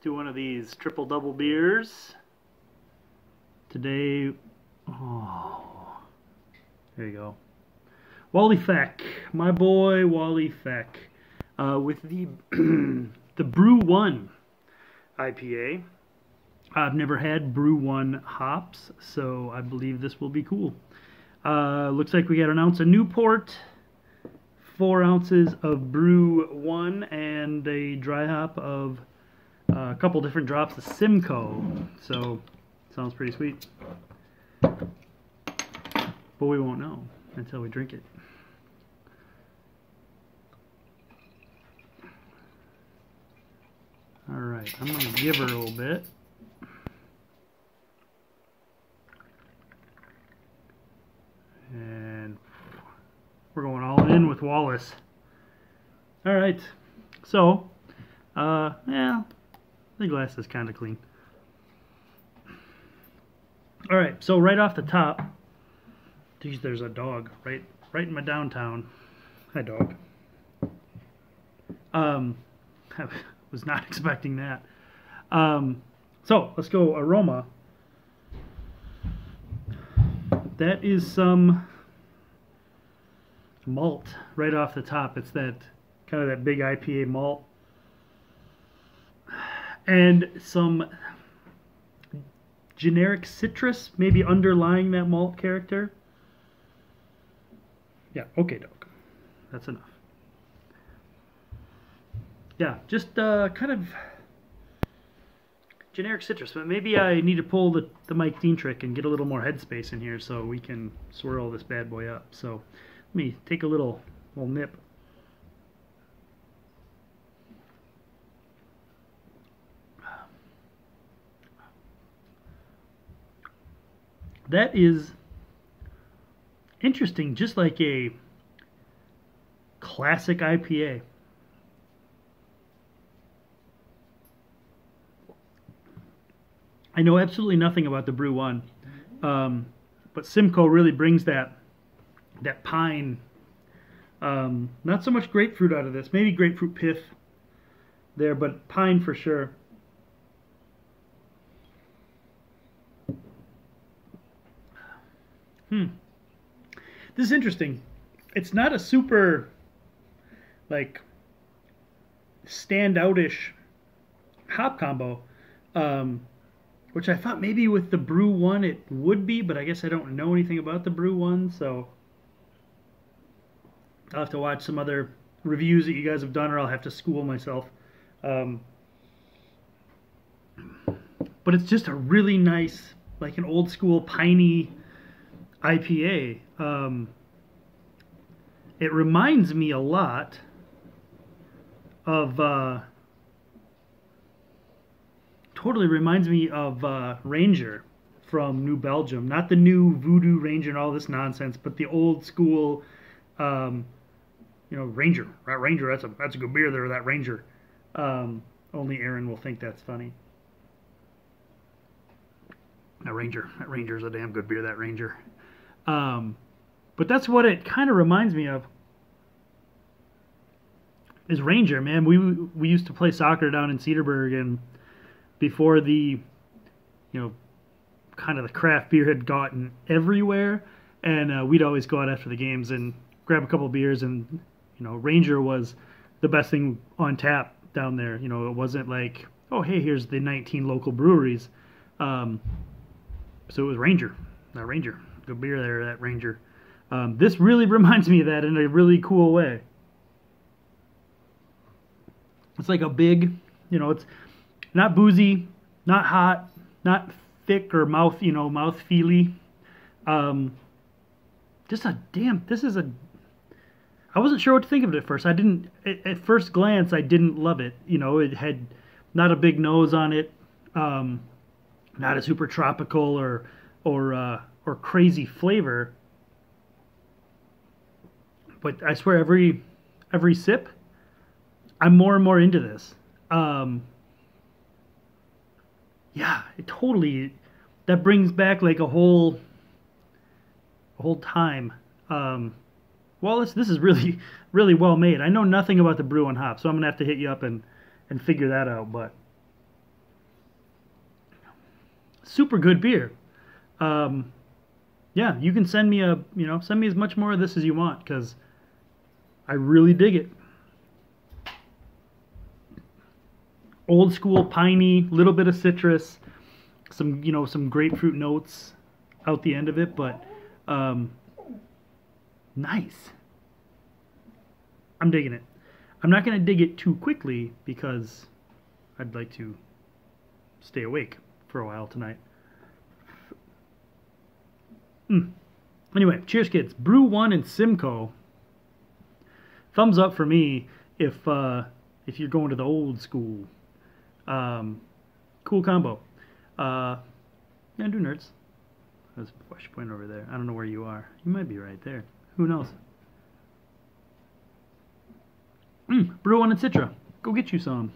do one of these triple double beers. Today, oh, there you go. Wally Feck, my boy Wally Feck, with the the Bru-1 IPA. I've never had Bru-1 hops, so I believe this will be cool. Looks like we got an ounce of Newport, 4 ounces of Bru-1, and a dry hop of a couple different drops of Simcoe. So, sounds pretty sweet. But we won't know until we drink it. Alright, I'm going to give her a little bit. And we're going all in with Wallace. Alright, so, yeah, the glass is kind of clean. Alright, so right off the top, geez, there's a dog right in my downtown. Hi, dog. I was not expecting that. So, let's go aroma. That is some malt right off the top. It's that kind of that big IPA malt. And some generic citrus, maybe underlying that malt character. Yeah, okay, dog. That's enough. Yeah, just kind of generic citrus, but maybe I need to pull the Mike Dean trick and get a little more headspace in here so we can swirl this bad boy up. So let me take a little nip. That is interesting, just like a classic IPA. I know absolutely nothing about the Bru-1, but Simcoe really brings that pine, not so much grapefruit out of this, maybe grapefruit pith there, but pine for sure. This is interesting. It's not a super, like, standout-ish hop combo, which I thought maybe with the Bru-1 it would be, but I guess I don't know anything about the Bru-1, so I'll have to watch some other reviews that you guys have done, or I'll have to school myself. But it's just a really nice, like an old school piney IPA. It reminds me a lot of totally reminds me of Ranger from New Belgium. Not the new Voodoo Ranger and all this nonsense, but the old school, you know, Ranger. That Ranger, that's a good beer there, that Ranger. Only Aaron will think that's funny. That Ranger's a damn good beer, that Ranger. But that's what it kind of reminds me of. Is Ranger, man. We used to play soccer down in Cedarburg, and before the, you know, kind of the craft beer had gotten everywhere, and we'd always go out after the games and grab a couple of beers, and, you know, Ranger was the best thing on tap down there. You know, it wasn't like, oh, hey, here's the 19 local breweries. So it was Ranger. That Ranger. Good beer there, that Ranger. This really reminds me of that in a really cool way. It's like a big, you know, it's not boozy, not hot, not thick or mouth-feely. Just a damn, I wasn't sure what to think of it at first. At first glance, I didn't love it. You know, it had not a big nose on it, not a super tropical or crazy flavor. But I swear, every sip, I'm more and more into this. Yeah, it totally, that brings back like a whole time. Well, this is really, really well made. I know nothing about the Bru-1 hop, so I'm gonna have to hit you up and figure that out. But Super good beer. Yeah, you can send me send me as much more of this as you want because I really dig it. Old school, piney, little bit of citrus, some grapefruit notes out the end of it, but nice. I'm digging it. I'm not going to dig it too quickly because I'd like to stay awake for a while tonight. Anyway, cheers, kids. Bru-1 and Simcoe. Thumbs up for me if you're going to the old school. Cool combo. Yeah, do nerds. There's a flash point over there. I don't know where you are. You might be right there. Who knows? Bru-1 and Citra. Go get you some.